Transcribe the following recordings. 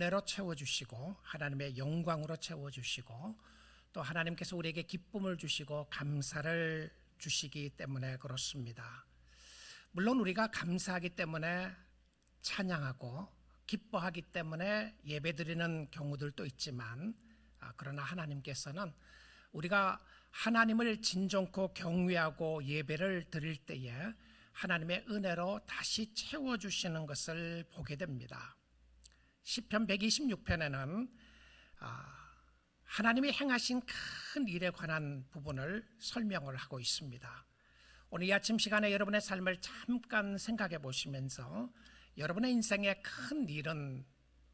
은혜로 채워주시고 하나님의 영광으로 채워주시고 또 하나님께서 우리에게 기쁨을 주시고 감사를 주시기 때문에 그렇습니다. 물론 우리가 감사하기 때문에 찬양하고 기뻐하기 때문에 예배드리는 경우들도 있지만 그러나 하나님께서는 우리가 하나님을 진정코 경외하고 예배를 드릴 때에 하나님의 은혜로 다시 채워주시는 것을 보게 됩니다. 시편 126편에는 하나님이 행하신 큰 일에 관한 부분을 설명을 하고 있습니다. 오늘 이 아침 시간에 여러분의 삶을 잠깐 생각해 보시면서 여러분의 인생의 큰 일은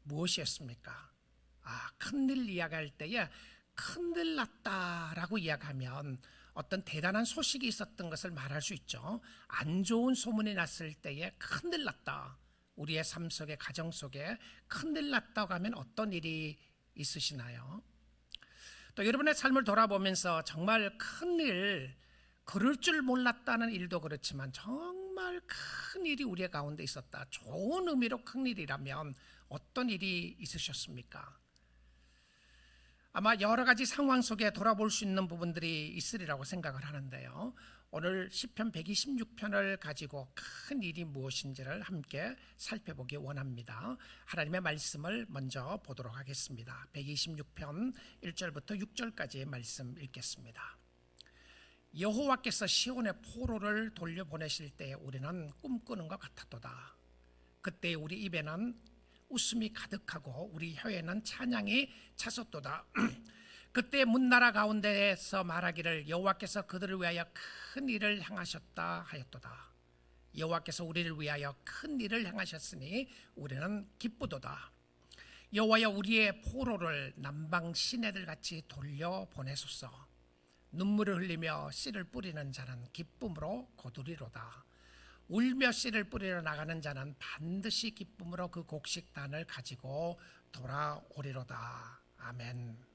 무엇이었습니까? 큰일 이야기할 때에 큰일 났다라고 이야기하면 어떤 대단한 소식이 있었던 것을 말할 수 있죠. 안 좋은 소문이 났을 때에 큰일 났다. 우리의 삶 속에 가정 속에 큰일 났다고 하면 어떤 일이 있으시나요? 또 여러분의 삶을 돌아보면서 정말 큰일, 그럴 줄 몰랐다는 일도 그렇지만 정말 큰 일이 우리 가운데 있었다. 좋은 의미로 큰 일이라면 어떤 일이 있으셨습니까? 아마 여러 가지 상황 속에 돌아볼 수 있는 부분들이 있으리라고 생각을 하는데요. 오늘 시편 126편을 가지고 큰 일이 무엇인지를 함께 살펴보기 원합니다. 하나님의 말씀을 먼저 보도록 하겠습니다. 126편 1절부터 6절까지의 말씀 읽겠습니다. 여호와께서 시온의 포로를 돌려보내실 때 우리는 꿈꾸는 것 같았도다. 그때 우리 입에는 웃음이 가득하고 우리 혀에는 찬양이 찼었도다. 그때 문나라 가운데에서 말하기를 여호와께서 그들을 위하여 큰 일을 행하셨다 하였도다. 여호와께서 우리를 위하여 큰 일을 행하셨으니 우리는 기쁘도다. 여호와여 우리의 포로를 남방 시내들 같이 돌려보내소서. 눈물을 흘리며 씨를 뿌리는 자는 기쁨으로 거두리로다. 울며 씨를 뿌리러 나가는 자는 반드시 기쁨으로 그 곡식단을 가지고 돌아오리로다. 아멘.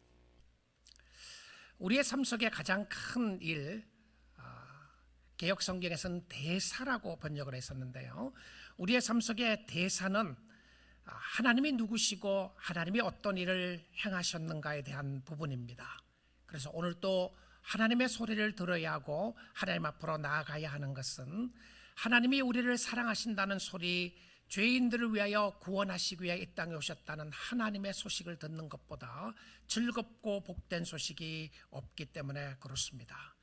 우리의 삶 속에 가장 큰 일, 개역 성경에서는 대사라고 번역을 했었는데요. 우리의 삶 속에 대사는 하나님이 누구시고 하나님이 어떤 일을 행하셨는가에 대한 부분입니다. 그래서 오늘 또 하나님의 소리를 들어야 하고 하나님 앞으로 나아가야 하는 것은 하나님이 우리를 사랑하신다는 소리, 죄인들을 위하여 구원하시기 위해 이 땅에 오셨다는 하나님의 소식을 듣는 것보다 즐겁고 복된 소식이 없기 때문에 그렇습니다.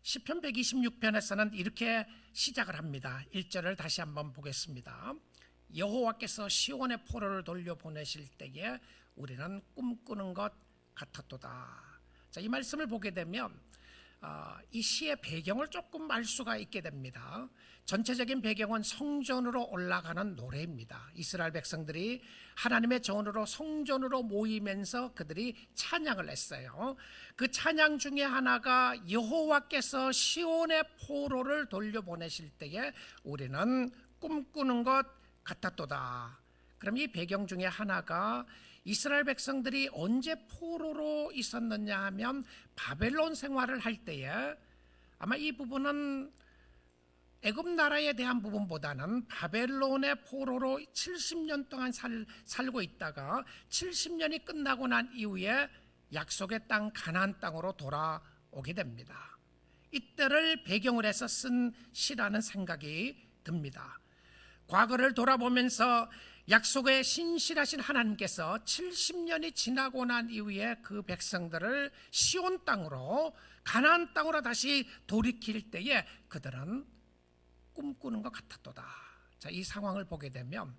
시편 126편에서는 이렇게 시작을 합니다. 1절을 다시 한번 보겠습니다. 여호와께서 시온의 포로를 돌려보내실 때에 우리는 꿈꾸는 것 같았도다. 자, 이 말씀을 보게 되면 이 시의 배경을 조금 알 수가 있게 됩니다. 전체적인 배경은 성전으로 올라가는 노래입니다. 이스라엘 백성들이 하나님의 전으로 성전으로 모이면서 그들이 찬양을 했어요. 그 찬양 중에 하나가 여호와께서 시온의 포로를 돌려보내실 때에 우리는 꿈꾸는 것 같았도다. 그럼 이 배경 중에 하나가 이스라엘 백성들이 언제 포로로 있었느냐 하면 바벨론 생활을 할 때에 아마 이 부분은 애굽 나라에 대한 부분보다는 바벨론의 포로로 70년 동안 살고 있다가 70년이 끝나고 난 이후에 약속의 땅 가나안 땅으로 돌아오게 됩니다. 이때를 배경으로 해서 쓴 시라는 생각이 듭니다. 과거를 돌아보면서 약속의 신실하신 하나님께서 70년이 지나고 난 이후에 그 백성들을 시온 땅으로 가나안 땅으로 다시 돌이킬 때에 그들은 꿈꾸는 것 같았도다. 자, 이 상황을 보게 되면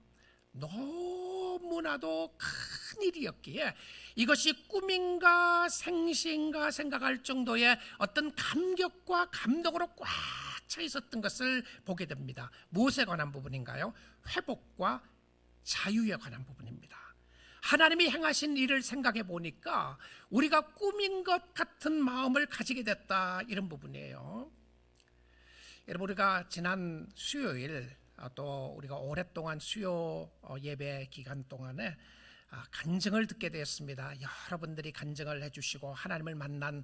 너무나도 큰 일이었기에 이것이 꿈인가 생시인가 생각할 정도의 어떤 감격과 감동으로 꽉 차 있었던 것을 보게 됩니다. 무엇에 관한 부분인가요? 회복과 자유에 관한 부분입니다. 하나님이 행하신 일을 생각해 보니까 우리가 꿈인 것 같은 마음을 가지게 됐다, 이런 부분이에요. 여러분, 우리가 지난 수요일 또 우리가 오랫동안 수요 예배 기간 동안에 간증을 듣게 되었습니다. 여러분들이 간증을 해주시고 하나님을 만난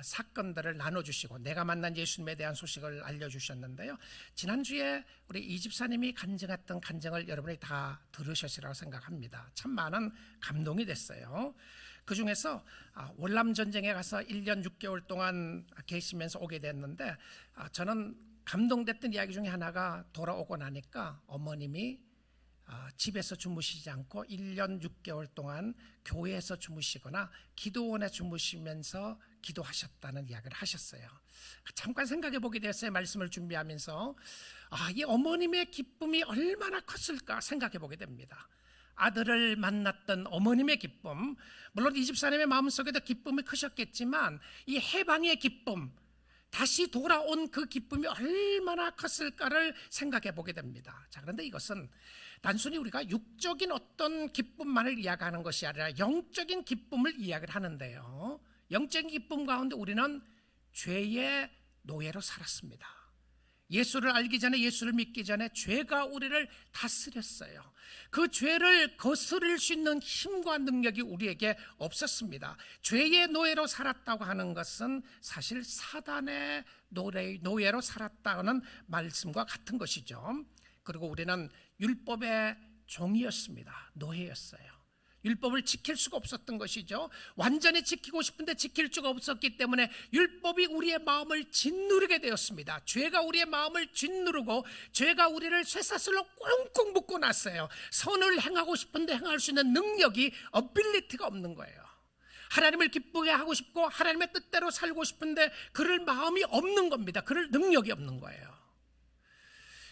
사건들을 나눠주시고 내가 만난 예수님에 대한 소식을 알려주셨는데요. 지난주에 우리 이 집사님이 간증했던 간증을 여러분이 다 들으셨으리라고 생각합니다. 참 많은 감동이 됐어요. 그 중에서 월남 전쟁에 가서 1년 6개월 동안 계시면서 오게 됐는데 저는 감동됐던 이야기 중에 하나가 돌아오고 나니까 어머님이 집에서 주무시지 않고 1년 6개월 동안 교회에서 주무시거나 기도원에 주무시면서 기도하셨다는 이야기를 하셨어요. 잠깐 생각해 보게 됐어요. 말씀을 준비하면서 이 어머님의 기쁨이 얼마나 컸을까 생각해 보게 됩니다. 아들을 만났던 어머님의 기쁨, 물론 이 집사님의 마음속에도 기쁨이 크셨겠지만 이 해방의 기쁨, 다시 돌아온 그 기쁨이 얼마나 컸을까를 생각해 보게 됩니다. 자, 그런데 이것은 단순히 우리가 육적인 어떤 기쁨만을 이야기하는 것이 아니라 영적인 기쁨을 이야기를 하는데요. 영적인 기쁨 가운데 우리는 죄의 노예로 살았습니다. 예수를 알기 전에, 예수를 믿기 전에 죄가 우리를 다스렸어요. 그 죄를 거스릴 수 있는 힘과 능력이 우리에게 없었습니다. 죄의 노예로 살았다고 하는 것은 사실 사단의 노예로 살았다는 말씀과 같은 것이죠. 그리고 우리는 율법의 종이었습니다. 노예였어요. 율법을 지킬 수가 없었던 것이죠. 완전히 지키고 싶은데 지킬 수가 없었기 때문에 율법이 우리의 마음을 짓누르게 되었습니다. 죄가 우리의 마음을 짓누르고 죄가 우리를 쇠사슬로 꽁꽁 묶고 놨어요. 선을 행하고 싶은데 행할 수 있는 능력이 어빌리티가 없는 거예요. 하나님을 기쁘게 하고 싶고 하나님의 뜻대로 살고 싶은데 그럴 마음이 없는 겁니다. 그럴 능력이 없는 거예요.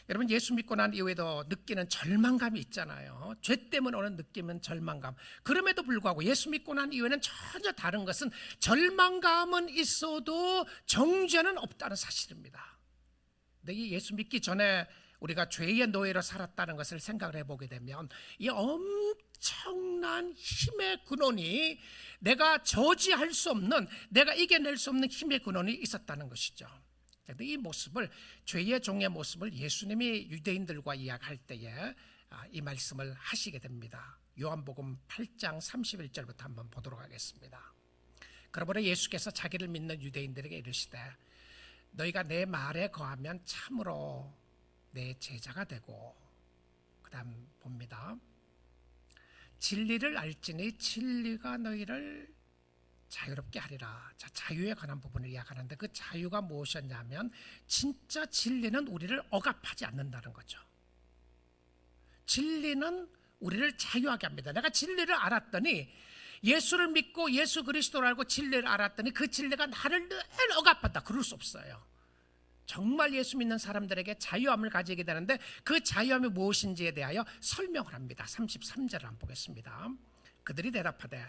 여러분, 예수 믿고 난 이후에도 느끼는 절망감이 있잖아요. 죄 때문에 오는 느끼는 절망감. 그럼에도 불구하고 예수 믿고 난 이후에는 전혀 다른 것은 절망감은 있어도 정죄는 없다는 사실입니다. 근데 이 예수 믿기 전에 우리가 죄의 노예로 살았다는 것을 생각을 해보게 되면 이 엄청난 힘의 근원이 내가 저지할 수 없는, 내가 이겨낼 수 없는 힘의 근원이 있었다는 것이죠. 그런데 이 모습을, 죄의 종의 모습을 예수님이 유대인들과 이야기할 때에 이 말씀을 하시게 됩니다. 요한복음 8장 31절부터 한번 보도록 하겠습니다. 그러므로 예수께서 자기를 믿는 유대인들에게 이르시되 너희가 내 말에 거하면 참으로 내 제자가 되고, 그 다음 봅니다. 진리를 알지니 진리가 너희를 자유롭게 하리라. 자, 자유에 관한 부분을 이야기하는데 그 자유가 무엇이었냐면 진짜 진리는 우리를 억압하지 않는다는 거죠. 진리는 우리를 자유하게 합니다. 내가 진리를 알았더니, 예수를 믿고 예수 그리스도를 알고 진리를 알았더니 그 진리가 나를 늘 억압한다. 그럴 수 없어요. 정말 예수 믿는 사람들에게 자유함을 가지게 되는데 그 자유함이 무엇인지에 대하여 설명을 합니다. 33절을 한번 보겠습니다. 그들이 대답하되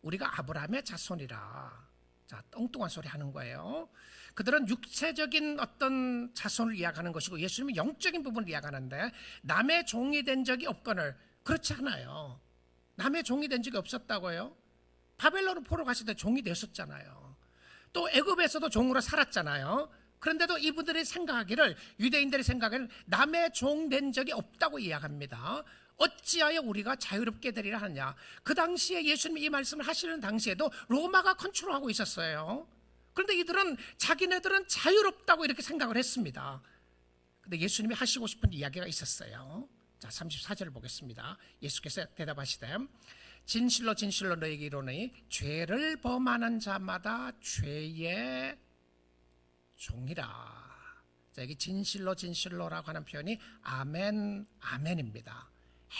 우리가 아브라함의 자손이라. 자, 엉뚱한 소리 하는 거예요. 그들은 육체적인 어떤 자손을 이야기하는 것이고 예수님은 영적인 부분을 이야기하는데 남의 종이 된 적이 없거늘. 그렇지 않아요. 남의 종이 된 적이 없었다고요. 바벨론 포로 갔을 때 종이 되었잖아요. 또 애굽에서도 종으로 살았잖아요. 그런데도 이분들이 생각하기를, 유대인들이 생각하기를 남의 종 된 적이 없다고 이야기합니다. 어찌하여 우리가 자유롭게 되리라 하느냐. 그 당시에 예수님이 이 말씀을 하시는 당시에도 로마가 컨트롤하고 있었어요. 그런데 이들은 자기네들은 자유롭다고 이렇게 생각을 했습니다. 그런데 예수님이 하시고 싶은 이야기가 있었어요. 자, 34절을 보겠습니다. 예수께서 대답하시되 진실로 진실로 너희에게 이르노니 죄를 범하는 자마다 죄의 종이라. 자, 여기 진실로 진실로라고 하는 표현이 아멘, 아멘입니다.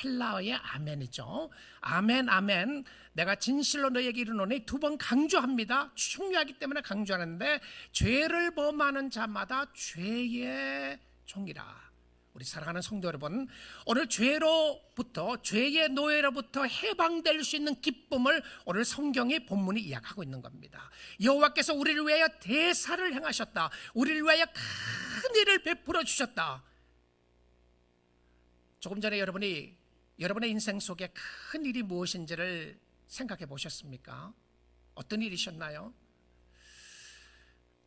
헬라어의 아멘이죠. 아멘, 아멘. 내가 진실로 너희에게 이르노니 두 번 강조합니다. 중요하기 때문에 강조하는데 죄를 범하는 자마다 죄의 종이라. 우리 사랑하는 성도 여러분, 오늘 죄로부터, 죄의 노예로부터 해방될 수 있는 기쁨을 오늘 성경의 본문이 이야기하고 있는 겁니다. 여호와께서 우리를 위하여 대사를 행하셨다. 우리를 위하여 큰 일을 베풀어 주셨다. 조금 전에 여러분이 여러분의 인생 속에 큰 일이 무엇인지를 생각해 보셨습니까? 어떤 일이셨나요?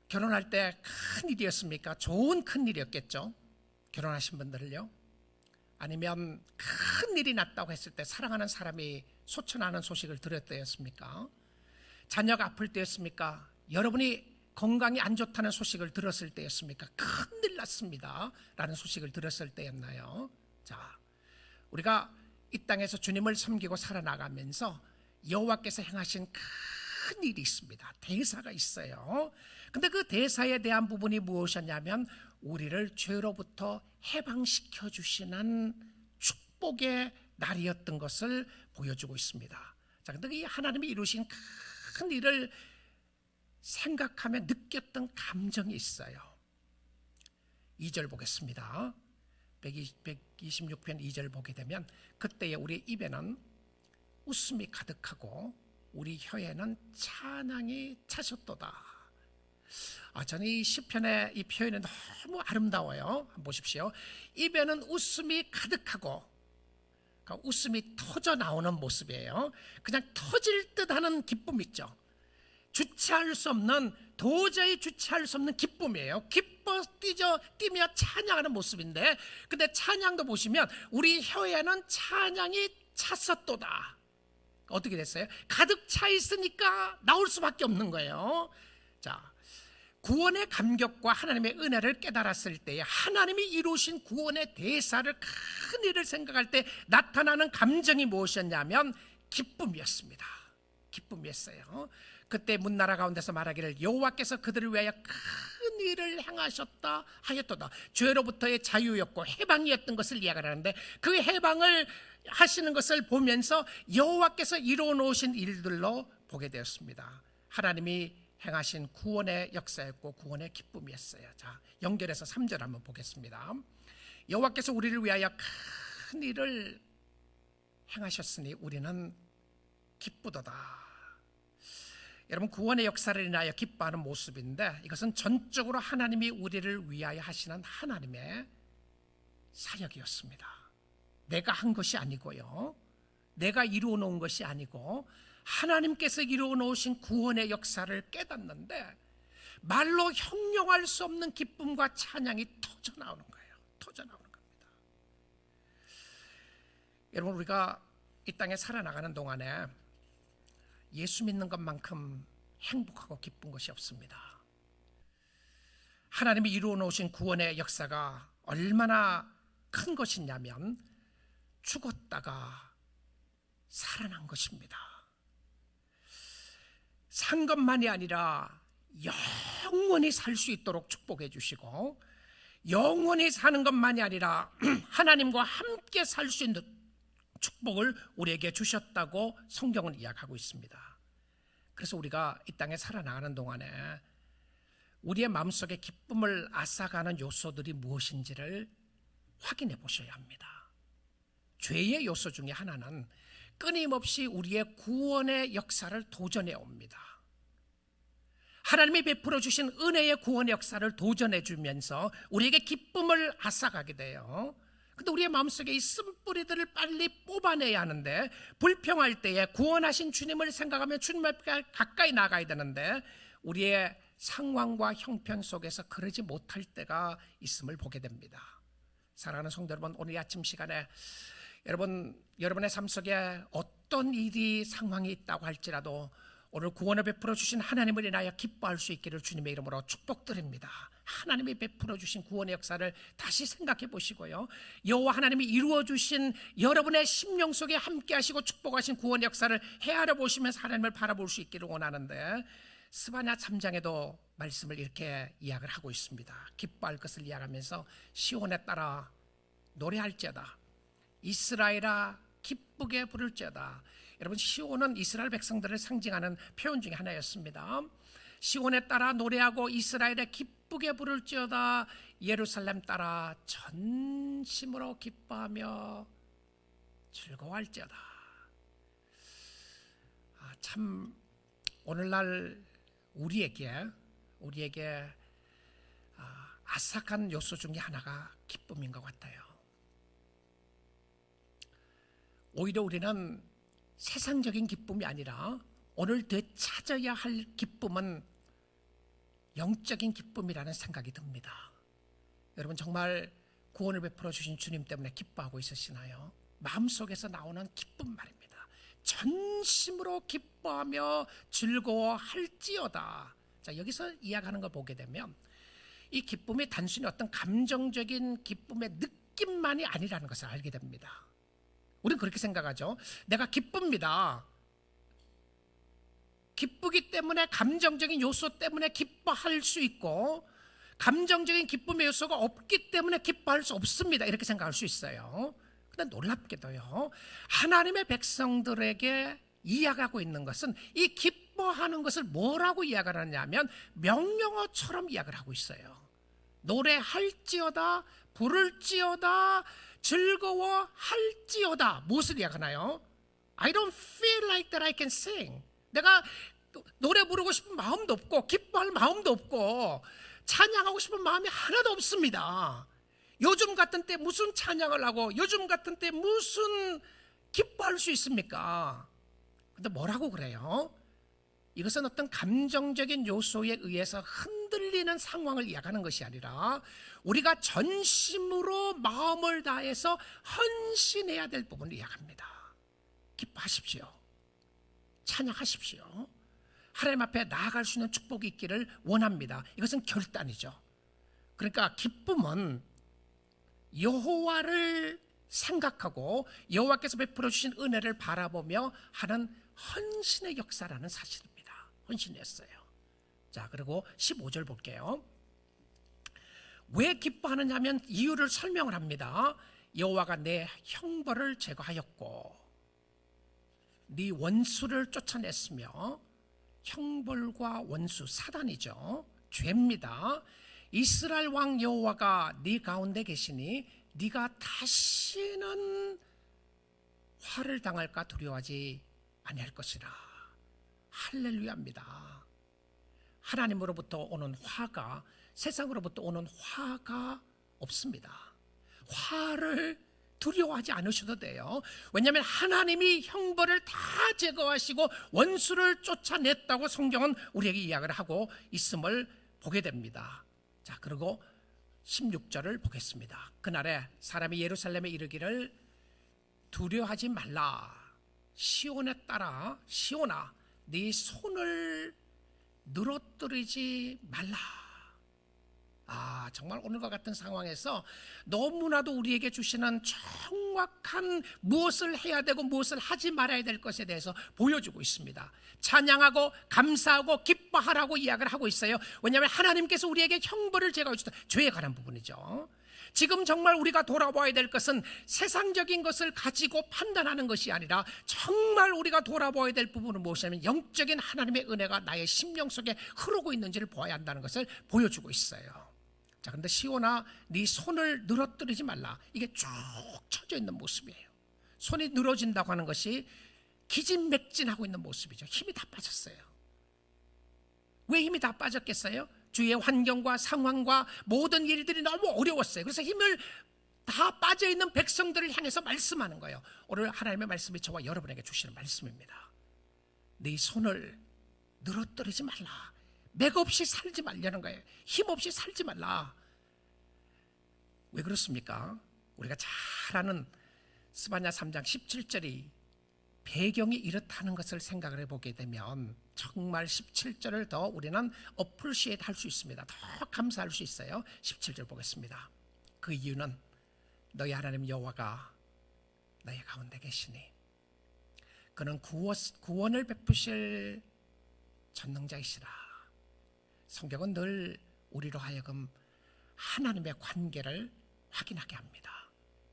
결혼할 때 큰 일이었습니까? 좋은 큰 일이었겠죠. 결혼하신 분들을요. 아니면 큰 일이 났다고 했을 때 사랑하는 사람이 소천하는 소식을 들을 때였습니까? 자녀가 아플 때였습니까? 여러분이 건강이 안 좋다는 소식을 들었을 때였습니까? 큰일 났습니다 라는 소식을 들었을 때였나요? 자, 우리가 이 땅에서 주님을 섬기고 살아나가면서 여호와께서 행하신 큰 일이 있습니다. 대사가 있어요. 근데 그 대사에 대한 부분이 무엇이었냐면 우리를 죄로부터 해방시켜 주시는 축복의 날이었던 것을 보여주고 있습니다. 자, 근데 이 하나님이 이루신 큰 일을 생각하며 느꼈던 감정이 있어요. 2절 보겠습니다. 126편 2절 보게 되면 그때에 우리 입에는 웃음이 가득하고 우리 혀에는 찬양이 차셨도다. 저는 이 시편의 이 표현이 너무 아름다워요. 한번 보십시오. 입에는 웃음이 가득하고, 그러니까 웃음이 터져 나오는 모습이에요. 그냥 터질 듯하는 기쁨 있죠. 주체할 수 없는, 도저히 주체할 수 없는 기쁨이에요. 기뻐 뛰며 찬양하는 모습인데, 근데 찬양도 보시면 우리 혀에는 찬양이 찼었도다. 어떻게 됐어요? 가득 차 있으니까 나올 수밖에 없는 거예요. 자, 구원의 감격과 하나님의 은혜를 깨달았을 때에 하나님이 이루신 구원의 대사를, 큰 일을 생각할 때 나타나는 감정이 무엇이었냐면 기쁨이었습니다. 기쁨이었어요. 그때 문나라 가운데서 말하기를 여호와께서 그들을 위하여 큰 일을 행하셨다 하였도다. 죄로부터의 자유였고 해방이었던 것을 이야기하는데 그 해방을 하시는 것을 보면서 여호와께서 이루어 놓으신 일들로 보게 되었습니다. 하나님이 행하신 구원의 역사였고 구원의 기쁨이었어요. 자, 연결해서 3절 한번 보겠습니다. 여호와께서 우리를 위하여 큰 일을 행하셨으니 우리는 기쁘도다. 여러분, 구원의 역사를 인하여 기뻐하는 모습인데 이것은 전적으로 하나님이 우리를 위하여 하시는 하나님의 사역이었습니다. 내가 한 것이 아니고요, 내가 이루어 놓은 것이 아니고 하나님께서 이루어 놓으신 구원의 역사를 깨닫는데 말로 형용할 수 없는 기쁨과 찬양이 터져 나오는 거예요. 터져 나오는 겁니다. 여러분, 우리가 이 땅에 살아나가는 동안에 예수 믿는 것만큼 행복하고 기쁜 것이 없습니다. 하나님이 이루어 놓으신 구원의 역사가 얼마나 큰 것이냐면 죽었다가 살아난 것입니다. 산 것만이 아니라 영원히 살 수 있도록 축복해 주시고, 영원히 사는 것만이 아니라 하나님과 함께 살 수 있는 축복을 우리에게 주셨다고 성경은 이야기하고 있습니다. 그래서 우리가 이 땅에 살아나가는 동안에 우리의 마음속에 기쁨을 앗아가는 요소들이 무엇인지를 확인해 보셔야 합니다. 죄의 요소 중에 하나는 끊임없이 우리의 구원의 역사를 도전해 옵니다. 하나님이 베풀어 주신 은혜의 구원의 역사를 도전해 주면서 우리에게 기쁨을 앗아가게 돼요. 근데 우리의 마음속에 이 쓴뿌리들을 빨리 뽑아내야 하는데, 불평할 때에 구원하신 주님을 생각하며 주님 앞에 가까이 나가야 되는데 우리의 상황과 형편 속에서 그러지 못할 때가 있음을 보게 됩니다. 사랑하는 성도 여러분, 오늘 아침 시간에 여러분의 삶 속에 어떤 일이 상황이 있다고 할지라도 오늘 구원을 베풀어 주신 하나님을 인하여 기뻐할 수 있기를 주님의 이름으로 축복드립니다. 하나님이 베풀어 주신 구원의 역사를 다시 생각해 보시고요, 여호와 하나님이 이루어 주신 여러분의 심령 속에 함께 하시고 축복하신 구원의 역사를 헤아려 보시면서 하나님을 바라볼 수 있기를 원하는데, 스바냐 3장에도 말씀을 이렇게 이야기를 하고 있습니다. 기뻐할 것을 이야기하면서 시온에 따라 노래할지어다, 이스라엘아 기쁘게 부를지어다. 여러분, 시온은 이스라엘 백성들을 상징하는 표현 중에 하나였습니다. 시온에 따라 노래하고 이스라엘에 기쁘게 부를지어다, 예루살렘 따라 전심으로 기뻐하며 즐거워할지어다. 참 오늘날 우리에게 아삭한 요소 중에 하나가 기쁨인 것 같아요. 오히려 우리는 세상적인 기쁨이 아니라 오늘 되찾아야 할 기쁨은 영적인 기쁨이라는 생각이 듭니다. 여러분, 정말 구원을 베풀어 주신 주님 때문에 기뻐하고 있으시나요? 마음속에서 나오는 기쁨 말입니다. 전심으로 기뻐하며 즐거워할지어다. 자, 여기서 이야기하는 걸 보게 되면 이 기쁨이 단순히 어떤 감정적인 기쁨의 느낌만이 아니라는 것을 알게 됩니다. 우리는 그렇게 생각하죠. 내가 기쁩니다. 기쁘기 때문에 감정적인 요소 때문에 기뻐할 수 있고, 감정적인 기쁨의 요소가 없기 때문에 기뻐할 수 없습니다. 이렇게 생각할 수 있어요. 그런데 놀랍게도요, 하나님의 백성들에게 이야기하고 있는 것은 이 기뻐하는 것을 뭐라고 이야기를 하냐면 명령어처럼 이야기를 하고 있어요. 노래할지어다, 부를지어다, 즐거워할지어다. 무엇을 이야기하나요? I don't feel like that I can sing. 내가 노래 부르고 싶은 마음도 없고 기뻐할 마음도 없고 찬양하고 싶은 마음이 하나도 없습니다. 요즘 같은 때 무슨 찬양을 하고 요즘 같은 때 무슨 기뻐할 수 있습니까? 근데 뭐라고 그래요? 이것은 어떤 감정적인 요소에 의해서 흔들리는 상황을 이야기하는 것이 아니라 우리가 전심으로 마음을 다해서 헌신해야 될 부분을 이야기합니다. 기뻐하십시오. 찬양하십시오. 하나님 앞에 나아갈 수 있는 축복이 있기를 원합니다. 이것은 결단이죠. 그러니까 기쁨은 여호와를 생각하고 여호와께서 베풀어 주신 은혜를 바라보며 하는 헌신의 역사라는 사실입니다. 헌신이었어요. 자, 그리고 15절 볼게요. 왜 기뻐하느냐 하면 이유를 설명을 합니다. 여호와가 내 형벌을 제거하였고 네 원수를 쫓아냈으며, 형벌과 원수, 사단이죠. 죄입니다. 이스라엘 왕 여호와가 네 가운데 계시니 네가 다시는 화를 당할까 두려워하지 아니할 것이라. 할렐루야입니다. 하나님으로부터 오는 화가, 세상으로부터 오는 화가 없습니다. 화를 두려워하지 않으셔도 돼요. 왜냐하면 하나님이 형벌을 다 제거하시고 원수를 쫓아냈다고 성경은 우리에게 이야기를 하고 있음을 보게 됩니다. 자, 그리고 16절을 보겠습니다. 그날에 사람이 예루살렘에 이르기를 두려워하지 말라. 시온에 따라, 시온아, 네 손을 늘어뜨리지 말라. 정말 오늘과 같은 상황에서 너무나도 우리에게 주시는 정확한 무엇을 해야 되고 무엇을 하지 말아야 될 것에 대해서 보여주고 있습니다. 찬양하고 감사하고 기뻐하라고 이야기를 하고 있어요. 왜냐하면 하나님께서 우리에게 형벌을 제거해 주셨다. 죄에 관한 부분이죠. 지금 정말 우리가 돌아봐야 될 것은 세상적인 것을 가지고 판단하는 것이 아니라 정말 우리가 돌아봐야 될 부분은 무엇이냐면 영적인 하나님의 은혜가 나의 심령 속에 흐르고 있는지를 보아야 한다는 것을 보여주고 있어요. 자, 그런데 시온아, 네 손을 늘어뜨리지 말라. 이게 쭉 쳐져 있는 모습이에요. 손이 늘어진다고 하는 것이 기진맥진하고 있는 모습이죠. 힘이 다 빠졌어요. 왜 힘이 다 빠졌겠어요? 주위의 환경과 상황과 모든 일들이 너무 어려웠어요. 그래서 힘을 다 빠져있는 백성들을 향해서 말씀하는 거예요. 오늘 하나님의 말씀이 저와 여러분에게 주시는 말씀입니다. 네 손을 늘어뜨리지 말라. 맥없이 살지 말라는 거예요. 힘없이 살지 말라. 왜 그렇습니까? 우리가 잘 아는 스바냐 3장 17절이 배경이 이렇다는 것을 생각을 해보게 되면 정말 17절을 더 우리는 어프리시에이트 할 수 있습니다. 더 감사할 수 있어요. 17절 보겠습니다. 그 이유는 너희 하나님 여호와가 너희 가운데 계시니 그는 구원을 베푸실 전능자이시라. 성경은 늘 우리로 하여금 하나님의 관계를 확인하게 합니다.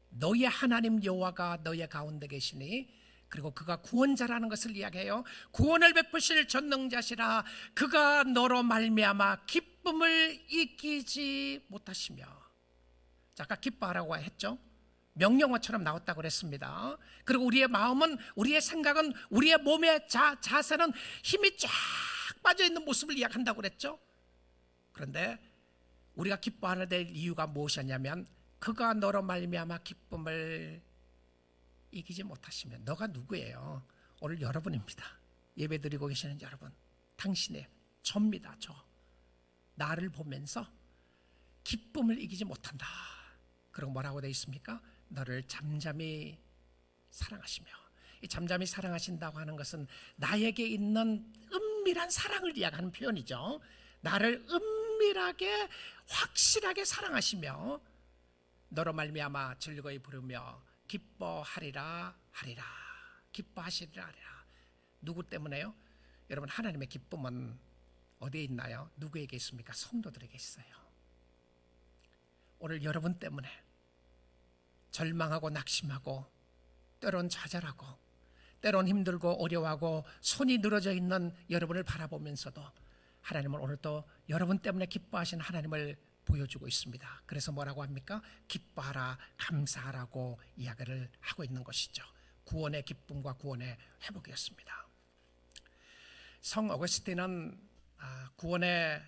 너희 하나님 여호와가 너희 가운데 계시니, 그리고 그가 구원자라는 것을 이야기해요. 구원을 베푸실 전능자시라. 그가 너로 말미암아 기쁨을 이기지 못하시며. 자, 아까 기뻐하라고 했죠. 명령어처럼 나왔다고 그랬습니다. 그리고 우리의 마음은, 우리의 생각은, 우리의 몸의 자세는 힘이 쫙 빠져있는 모습을 이야기한다고 그랬죠. 그런데 우리가 기뻐하는 데 이유가 무엇이었냐면 그가 너로 말미암아 기쁨을 이기지 못하시면. 너가 누구예요? 오늘 여러분입니다. 예배드리고 계시는 여러분, 당신의 저입니다. 저 나를 보면서 기쁨을 이기지 못한다. 그리고 뭐라고 되어 있습니까? 너를 잠잠히 사랑하시며. 이 잠잠히 사랑하신다고 하는 것은 나에게 있는 은밀한 사랑을 이야기하는 표현이죠. 나를 은밀하게 확실하게 사랑하시며 너로 말미암아 즐거이 부르며 기뻐하리라 하리라. 기뻐하시리라 하리라. 누구 때문에요? 여러분, 하나님의 기쁨은 어디에 있나요? 누구에게 있습니까? 성도들에게 있어요. 오늘 여러분 때문에 절망하고 낙심하고 때론 좌절하고 때론 힘들고 어려워하고 손이 늘어져 있는 여러분을 바라보면서도 하나님은 오늘 또 여러분 때문에 기뻐하신 하나님을 보여주고 있습니다. 그래서 뭐라고 합니까? 기뻐하라, 감사하라고 이야기를 하고 있는 것이죠. 구원의 기쁨과 구원의 회복이었습니다. 성 어거스틴은 구원의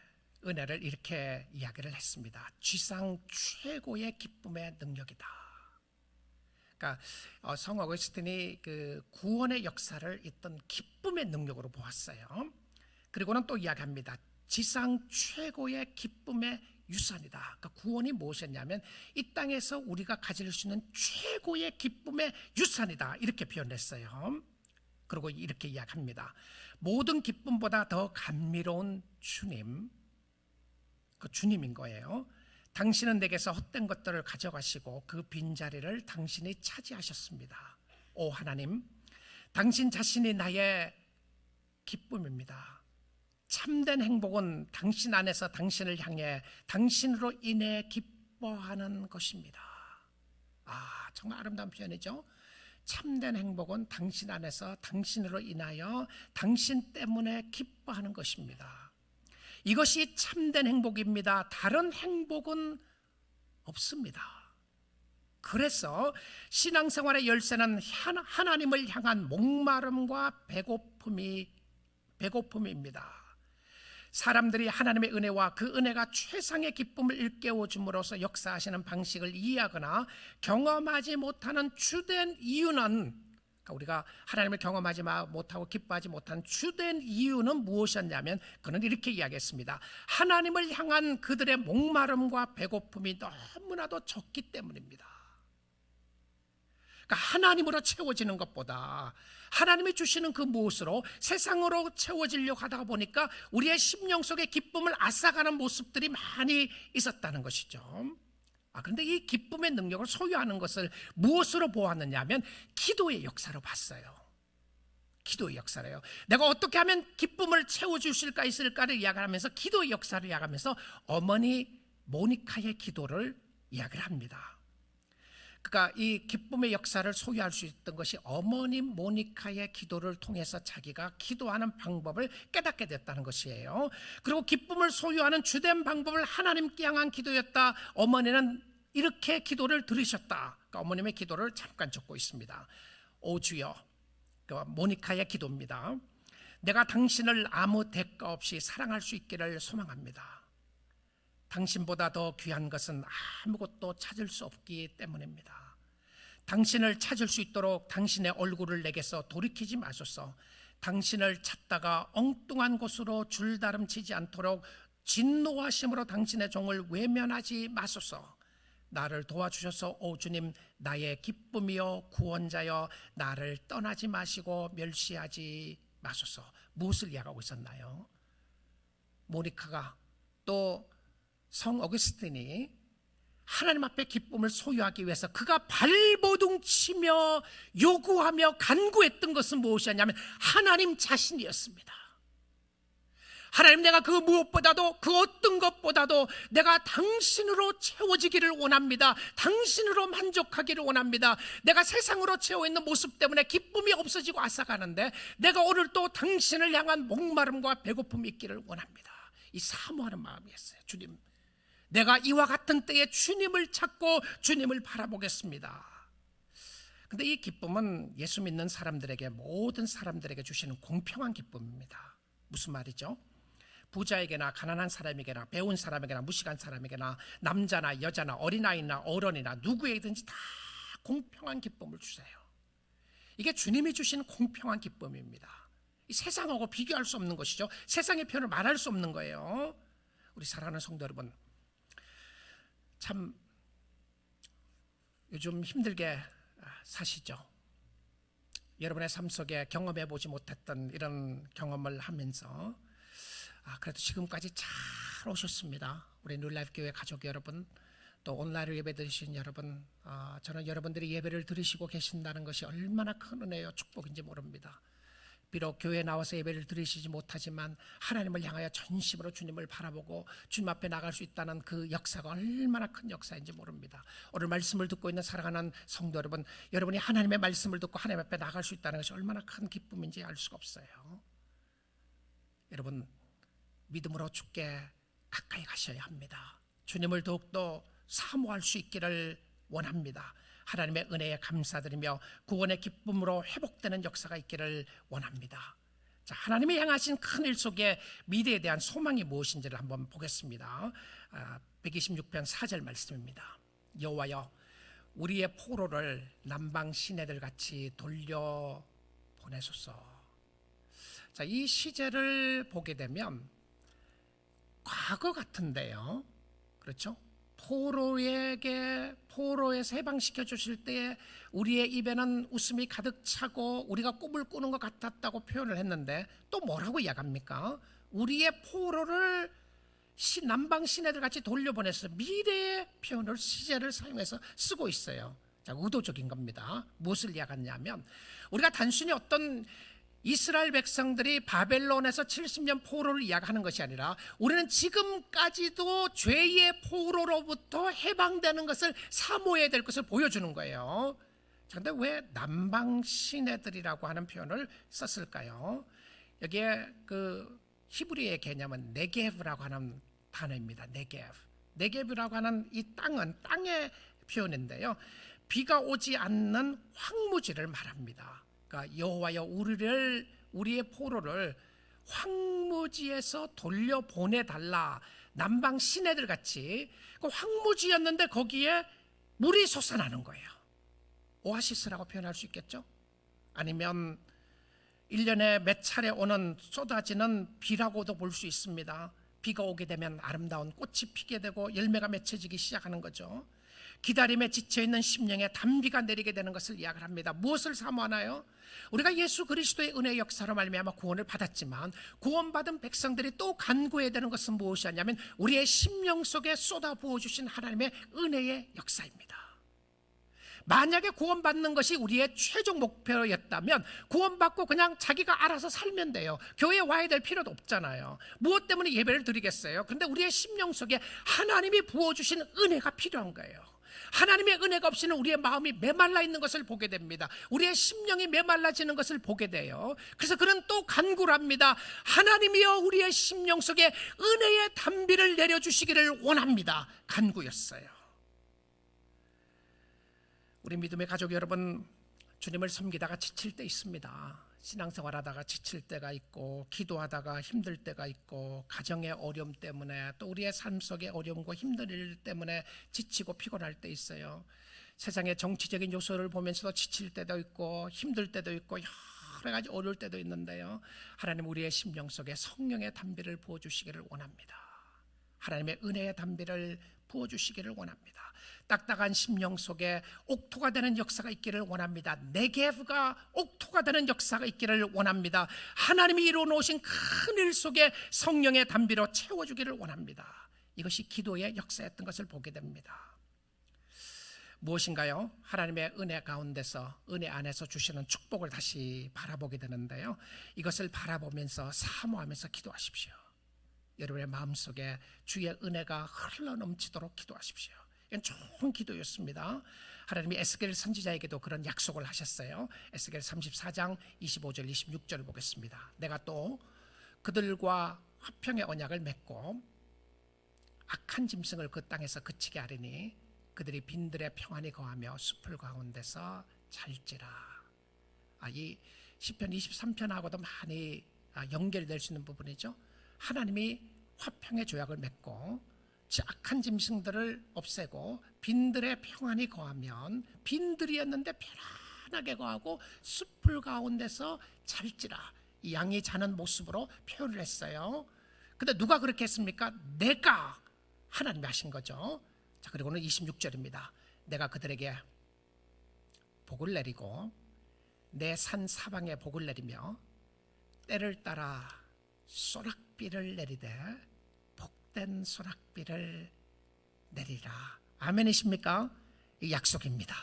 은혜를 이렇게 이야기를 했습니다. 지상 최고의 기쁨의 능력이다. 그러니까 성 어거스틴이 그 구원의 역사를 있던 기쁨의 능력으로 보았어요. 그리고는 또 이야기합니다. 지상 최고의 기쁨의 유산이다. 그러니까 구원이 무엇이었냐면 이 땅에서 우리가 가질 수 있는 최고의 기쁨의 유산이다. 이렇게 표현했어요. 그리고 이렇게 이야기합니다. 모든 기쁨보다 더 감미로운 주님, 그 주님인 거예요. 당신은 내게서 헛된 것들을 가져가시고 그 빈자리를 당신이 차지하셨습니다. 오 하나님, 당신 자신이 나의 기쁨입니다. 참된 행복은 당신 안에서 당신을 향해 당신으로 인해 기뻐하는 것입니다. 정말 아름다운 표현이죠. 참된 행복은 당신 안에서 당신으로 인하여 당신 때문에 기뻐하는 것입니다. 이것이 참된 행복입니다. 다른 행복은 없습니다. 그래서 신앙생활의 열쇠는 하나님을 향한 목마름과 배고픔입니다. 사람들이 하나님의 은혜와 그 은혜가 최상의 기쁨을 일깨워 줌으로써 역사하시는 방식을 이해하거나 경험하지 못하는 주된 이유는, 그러니까 우리가 하나님을 경험하지 못하고 기뻐하지 못한 주된 이유는 무엇이었냐면 그는 이렇게 이야기했습니다. 하나님을 향한 그들의 목마름과 배고픔이 너무나도 적기 때문입니다. 그러니까 하나님으로 채워지는 것보다 하나님이 주시는 그 무엇으로 세상으로 채워지려고 하다 보니까 우리의 심령 속에 기쁨을 앗아가는 모습들이 많이 있었다는 것이죠. 그런데 이 기쁨의 능력을 소유하는 것을 무엇으로 보았느냐 하면 기도의 역사로 봤어요. 기도의 역사래요. 내가 어떻게 하면 기쁨을 채워주실까 있을까를 이야기하면서 기도의 역사를 이야기하면서 어머니 모니카의 기도를 이야기를 합니다. 그러니까 이 기쁨의 역사를 소유할 수 있던 것이 어머님 모니카의 기도를 통해서 자기가 기도하는 방법을 깨닫게 됐다는 것이에요. 그리고 기쁨을 소유하는 주된 방법을 하나님께 향한 기도였다. 어머니는 이렇게 기도를 들으셨다. 그러니까 어머님의 기도를 잠깐 적고 있습니다. 오 주여, 모니카의 기도입니다. 내가 당신을 아무 대가 없이 사랑할 수 있기를 소망합니다. 당신보다 더 귀한 것은 아무것도 찾을 수 없기 때문입니다. 당신을 찾을 수 있도록 당신의 얼굴을 내게서 돌이키지 마소서. 당신을 찾다가 엉뚱한 곳으로 줄다름치지 않도록 진노하심으로 당신의 종을 외면하지 마소서. 나를 도와주셔서 오 주님, 나의 기쁨이여 구원자여, 나를 떠나지 마시고 멸시하지 마소서. 무엇을 이야기하고 있었나요? 모니카가 또 성 어거스틴이 하나님 앞에 기쁨을 소유하기 위해서 그가 발버둥치며 요구하며 간구했던 것은 무엇이었냐면 하나님 자신이었습니다. 하나님, 내가 그 무엇보다도 그 어떤 것보다도 내가 당신으로 채워지기를 원합니다. 당신으로 만족하기를 원합니다. 내가 세상으로 채워있는 모습 때문에 기쁨이 없어지고 앗아가는데 내가 오늘 또 당신을 향한 목마름과 배고픔이 있기를 원합니다. 이 사모하는 마음이었어요. 주님, 내가 이와 같은 때에 주님을 찾고 주님을 바라보겠습니다. 근데 이 기쁨은 예수 믿는 사람들에게, 모든 사람들에게 주시는 공평한 기쁨입니다. 무슨 말이죠? 부자에게나 가난한 사람에게나 배운 사람에게나 무식한 사람에게나 남자나 여자나 어린아이나 어른이나 누구에게든지 다 공평한 기쁨을 주세요. 이게 주님이 주신 공평한 기쁨입니다. 이 세상하고 비교할 수 없는 것이죠. 세상의 표현을 말할 수 없는 거예요. 우리 사랑하는 성도 여러분, 참 요즘 힘들게 사시죠? 여러분의 삶 속에 경험해 보지 못했던 이런 경험을 하면서 그래도 지금까지 잘 오셨습니다. 우리 뉴라이프 교회 가족 여러분, 또 온라인으로 예배 드리신 여러분, 저는 여러분들이 예배를 드리시고 계신다는 것이 얼마나 큰 은혜요 축복인지 모릅니다. 비록 교회에 나와서 예배를 드리시지 못하지만 하나님을 향하여 전심으로 주님을 바라보고 주님 앞에 나갈 수 있다는 그 역사가 얼마나 큰 역사인지 모릅니다. 오늘 말씀을 듣고 있는 사랑하는 성도 여러분, 여러분이 하나님의 말씀을 듣고 하나님 앞에 나갈 수 있다는 것이 얼마나 큰 기쁨인지 알 수가 없어요. 여러분, 믿음으로 주께 가까이 가셔야 합니다. 주님을 더욱더 사모할 수 있기를 원합니다. 하나님의 은혜에 감사드리며 구원의 기쁨으로 회복되는 역사가 있기를 원합니다. 자, 하나님이 향하신 큰 일 속에 미래에 대한 소망이 무엇인지를 한번 보겠습니다. 126편 4절 말씀입니다. 여호와여, 우리의 포로를 남방 시내들 같이 돌려 보내소서. 자, 이 시제를 보게 되면 과거 같은데요, 그렇죠? 포로에서 해방시켜 주실 때에 우리의 입에는 웃음이 가득 차고 우리가 꿈을 꾸는 것 같았다고 표현을 했는데 또 뭐라고 이야기합니까? 우리의 포로를 남방 시내들 같이 돌려보내서 미래의 표현을 시제를 사용해서 쓰고 있어요. 자, 의도적인 겁니다. 무엇을 이야기하냐면 우리가 단순히 어떤 이스라엘 백성들이 바벨론에서 70년 포로를 이야기하는 것이 아니라 우리는 지금까지도 죄의 포로로부터 해방되는 것을 사모해야 될 것을 보여주는 거예요. 그런데 왜 남방 시내들이라고 하는 표현을 썼을까요? 여기에 그 히브리의 개념은 네게브라고 하는 단어입니다. 네게브라고 하는 이 땅은 땅의 표현인데요, 비가 오지 않는 황무지를 말합니다. 그러니까 여호와여, 우리의 포로를 황무지에서 돌려보내달라. 남방 시내들 같이 그 황무지였는데 거기에 물이 솟아나는 거예요. 오아시스라고 표현할 수 있겠죠? 아니면 1년에 몇 차례 오는 쏟아지는 비라고도 볼 수 있습니다. 비가 오게 되면 아름다운 꽃이 피게 되고 열매가 맺혀지기 시작하는 거죠. 기다림에 지쳐있는 심령에 단비가 내리게 되는 것을 이야기를 합니다. 무엇을 사모하나요? 우리가 예수 그리스도의 은혜의 역사로 말미암아 구원을 받았지만 구원받은 백성들이 또 간구해야 되는 것은 무엇이냐면 우리의 심령 속에 쏟아 부어주신 하나님의 은혜의 역사입니다. 만약에 구원받는 것이 우리의 최종 목표였다면 구원받고 그냥 자기가 알아서 살면 돼요. 교회에 와야 될 필요도 없잖아요. 무엇 때문에 예배를 드리겠어요? 그런데 우리의 심령 속에 하나님이 부어주신 은혜가 필요한 거예요. 하나님의 은혜가 없이는 우리의 마음이 메말라 있는 것을 보게 됩니다. 우리의 심령이 메말라지는 것을 보게 돼요. 그래서 그는 또 간구를 합니다. 하나님이여, 우리의 심령 속에 은혜의 단비를 내려주시기를 원합니다. 간구였어요. 우리 믿음의 가족 여러분, 주님을 섬기다가 지칠 때 있습니다. 신앙생활하다가 지칠 때가 있고, 기도하다가 힘들 때가 있고, 가정의 어려움 때문에, 또 우리의 삶 속의 어려움과 힘든 일 때문에 지치고 피곤할 때 있어요. 세상의 정치적인 요소를 보면서도 지칠 때도 있고 힘들 때도 있고 여러 가지 어려울 때도 있는데요, 하나님 우리의 심령 속에 성령의 단비를 부어주시기를 원합니다. 하나님의 은혜의 단비를 부어주시기를 원합니다. 딱딱한 심령 속에 옥토가 되는 역사가 있기를 원합니다. 네게브가 옥토가 되는 역사가 있기를 원합니다. 하나님이 이루어놓으신 큰 일 속에 성령의 단비로 채워주기를 원합니다. 이것이 기도의 역사였던 것을 보게 됩니다. 무엇인가요? 하나님의 은혜 가운데서, 은혜 안에서 주시는 축복을 다시 바라보게 되는데요, 이것을 바라보면서 사모하면서 기도하십시오. 여러분의 마음속에 주의 은혜가 흘러넘치도록 기도하십시오. 이건 좋은 기도였습니다. 하나님이 에스겔 선지자에게도 그런 약속을 하셨어요. 에스겔 34장 25절 26절을 보겠습니다. 내가 또 그들과 화평의 언약을 맺고 악한 짐승을 그 땅에서 그치게 하리니 그들이 빈들에 평안히 거하며 숲을 가운데서 잘지라. 이 시편 23편하고도 많이 연결될 수 있는 부분이죠. 하나님이 화평의 조약을 맺고 악한 짐승들을 없애고 빈들에 평안히 거하면, 빈들이었는데 편안하게 거하고 숲을 가운데서 잘지라, 이 양이 자는 모습으로 표현을 했어요. 근데 누가 그렇게 했습니까? 내가, 하나님이 하신 거죠. 자, 그리고는 26절입니다. 내가 그들에게 복을 내리고 내 산 사방에 복을 내리며 때를 따라 소낙비를 내리되 복된 소낙비를 내리라. 아멘이십니까? 이 약속입니다.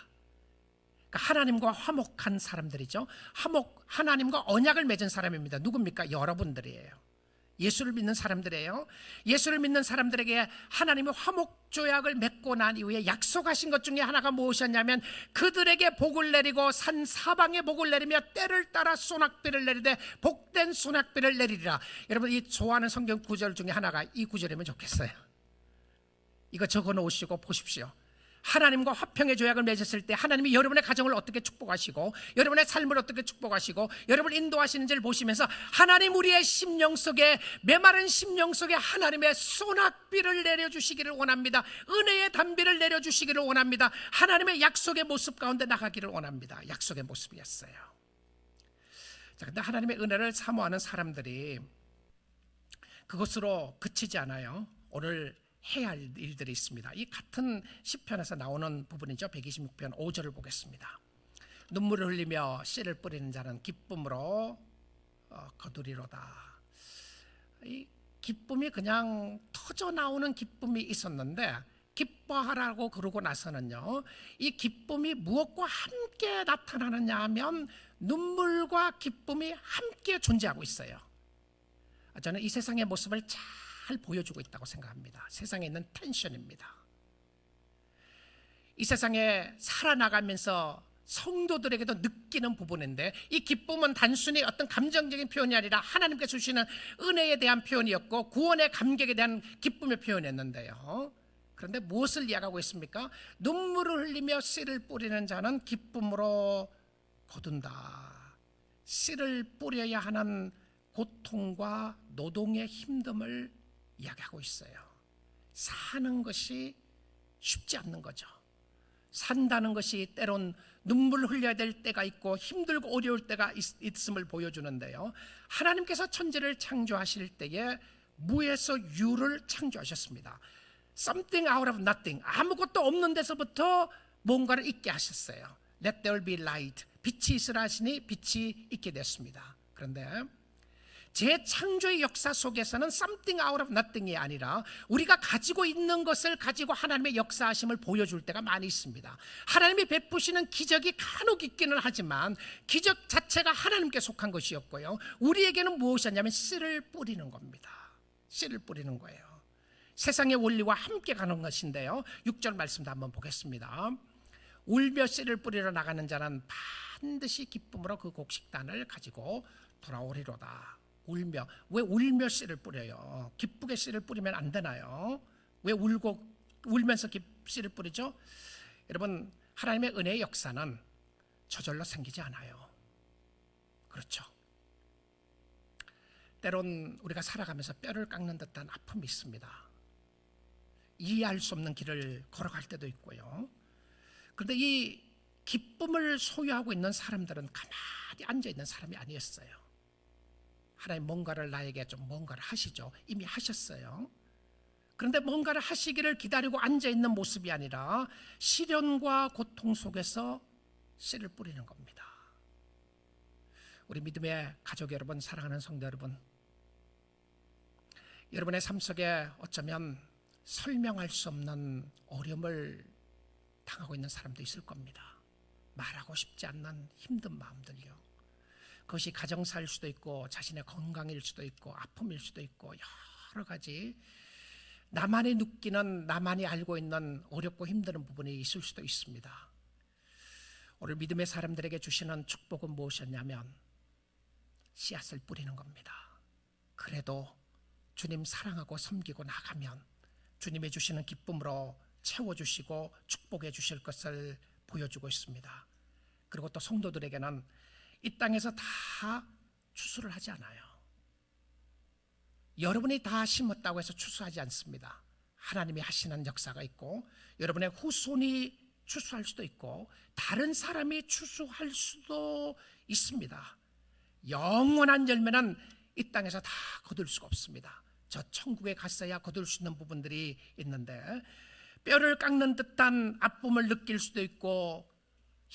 그러니까 하나님과 화목한 사람들이죠. 하나님과 언약을 맺은 사람입니다. 누굽니까? 여러분들이에요. 예수를 믿는 사람들이에요. 예수를 믿는 사람들에게 하나님의 화목 조약을 맺고 난 이후에 약속하신 것 중에 하나가 무엇이었냐면 그들에게 복을 내리고 산 사방에 복을 내리며 때를 따라 소낙비를 내리되 복된 소낙비를 내리리라. 여러분, 이 좋아하는 성경 구절 중에 하나가 이 구절이면 좋겠어요. 이거 적어 놓으시고 보십시오. 하나님과 화평의 조약을 맺었을 때 하나님이 여러분의 가정을 어떻게 축복하시고 여러분의 삶을 어떻게 축복하시고 여러분을 인도하시는지를 보시면서 하나님 우리의 심령 속에, 메마른 심령 속에 하나님의 소낙비를 내려주시기를 원합니다. 은혜의 단비를 내려주시기를 원합니다. 하나님의 약속의 모습 가운데 나가기를 원합니다. 약속의 모습이었어요. 자, 근데 하나님의 은혜를 사모하는 사람들이 그것으로 그치지 않아요. 오늘 해야 할 일들이 있습니다. 이 같은 시편에서 나오는 부분이죠. 126편 5절을 보겠습니다. 눈물을 흘리며 씨를 뿌리는 자는 기쁨으로 거두리로다. 이 기쁨이 그냥 터져 나오는 기쁨이 있었는데 기뻐하라고 그러고 나서는요, 이 기쁨이 무엇과 함께 나타나느냐 하면 눈물과 기쁨이 함께 존재하고 있어요. 저는 이 세상의 모습을 잘 보여주고 있다고 생각합니다. 세상에 있는 텐션입니다. 이 세상에 살아나가면서 성도들에게도 느끼는 부분인데, 이 기쁨은 단순히 어떤 감정적인 표현이 아니라 하나님께서 주시는 은혜에 대한 표현이었고 구원의 감격에 대한 기쁨의 표현이었는데요. 그런데 무엇을 이야기하고 있습니까? 눈물을 흘리며 씨를 뿌리는 자는 기쁨으로 거둔다. 씨를 뿌려야 하는 고통과 노동의 힘듦을 이야기하고 있어요. 사는 것이 쉽지 않는 거죠. 산다는 것이 때론 눈물 흘려야 될 때가 있고 힘들고 어려울 때가 있음을 보여주는데요, 하나님께서 천지를 창조하실 때에 무에서 유를 창조하셨습니다. Something out of nothing, 아무것도 없는 데서부터 뭔가를 있게 하셨어요. Let there be light, 빛이 있으라 하시니 빛이 있게 됐습니다. 그런데 재창조의 역사 속에서는 something out of nothing이 아니라 우리가 가지고 있는 것을 가지고 하나님의 역사하심을 보여줄 때가 많이 있습니다. 하나님이 베푸시는 기적이 간혹 있기는 하지만 기적 자체가 하나님께 속한 것이었고요, 우리에게는 무엇이었냐면 씨를 뿌리는 겁니다. 씨를 뿌리는 거예요. 세상의 원리와 함께 가는 것인데요, 6절 말씀도 한번 보겠습니다. 울며 씨를 뿌리러 나가는 자는 반드시 기쁨으로 그 곡식단을 가지고 돌아오리로다. 울며, 왜 울며 씨를 뿌려요? 기쁘게 씨를 뿌리면 안 되나요? 왜 울면서 씨를 뿌리죠? 여러분, 하나님의 은혜의 역사는 저절로 생기지 않아요. 그렇죠? 때론 우리가 살아가면서 뼈를 깎는 듯한 아픔이 있습니다. 이해할 수 없는 길을 걸어갈 때도 있고요. 그런데 이 기쁨을 소유하고 있는 사람들은 가만히 앉아있는 사람이 아니었어요. 하나님 뭔가를 나에게 좀 뭔가를 하시죠. 이미 하셨어요. 그런데 뭔가를 하시기를 기다리고 앉아있는 모습이 아니라 시련과 고통 속에서 씨를 뿌리는 겁니다. 우리 믿음의 가족 여러분, 사랑하는 성도 여러분, 여러분의 삶 속에 어쩌면 설명할 수 없는 어려움을 당하고 있는 사람도 있을 겁니다. 말하고 싶지 않는 힘든 마음들요. 그것이 가정사일 수도 있고 자신의 건강일 수도 있고 아픔일 수도 있고 여러 가지 나만이 느끼는, 나만이 알고 있는 어렵고 힘든 부분이 있을 수도 있습니다. 오늘 믿음의 사람들에게 주시는 축복은 무엇이었냐면 씨앗을 뿌리는 겁니다. 그래도 주님 사랑하고 섬기고 나가면 주님이 주시는 기쁨으로 채워주시고 축복해 주실 것을 보여주고 있습니다. 그리고 또 성도들에게는 이 땅에서 다 추수를 하지 않아요. 여러분이 다 심었다고 해서 추수하지 않습니다. 하나님이 하시는 역사가 있고 여러분의 후손이 추수할 수도 있고 다른 사람이 추수할 수도 있습니다. 영원한 열매는 이 땅에서 다 거둘 수가 없습니다. 저 천국에 갔어야 거둘 수 있는 부분들이 있는데 뼈를 깎는 듯한 아픔을 느낄 수도 있고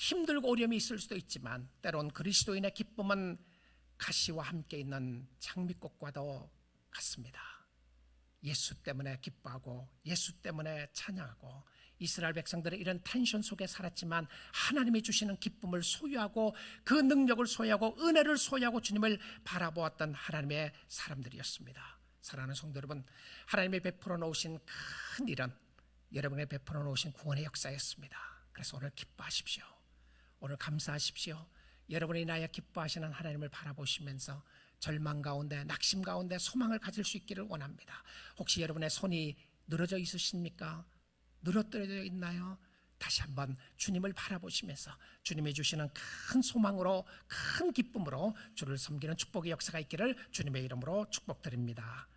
힘들고 어려움이 있을 수도 있지만 때론 그리스도인의 기쁨은 가시와 함께 있는 장미꽃과도 같습니다. 예수 때문에 기뻐하고 예수 때문에 찬양하고 이스라엘 백성들은 이런 텐션 속에 살았지만 하나님이 주시는 기쁨을 소유하고 그 능력을 소유하고 은혜를 소유하고 주님을 바라보았던 하나님의 사람들이었습니다. 사랑하는 성도 여러분, 하나님이 베풀어 놓으신 큰 일은 여러분의 베풀어 놓으신 구원의 역사였습니다. 그래서 오늘 기뻐하십시오. 오늘 감사하십시오. 여러분이 나의 기뻐하시는 하나님을 바라보시면서 절망 가운데, 낙심 가운데 소망을 가질 수 있기를 원합니다. 혹시 여러분의 손이 늘어져 있으십니까? 늘어뜨려져 있나요? 다시 한번 주님을 바라보시면서 주님이 주시는 큰 소망으로, 큰 기쁨으로 주를 섬기는 축복의 역사가 있기를 주님의 이름으로 축복드립니다.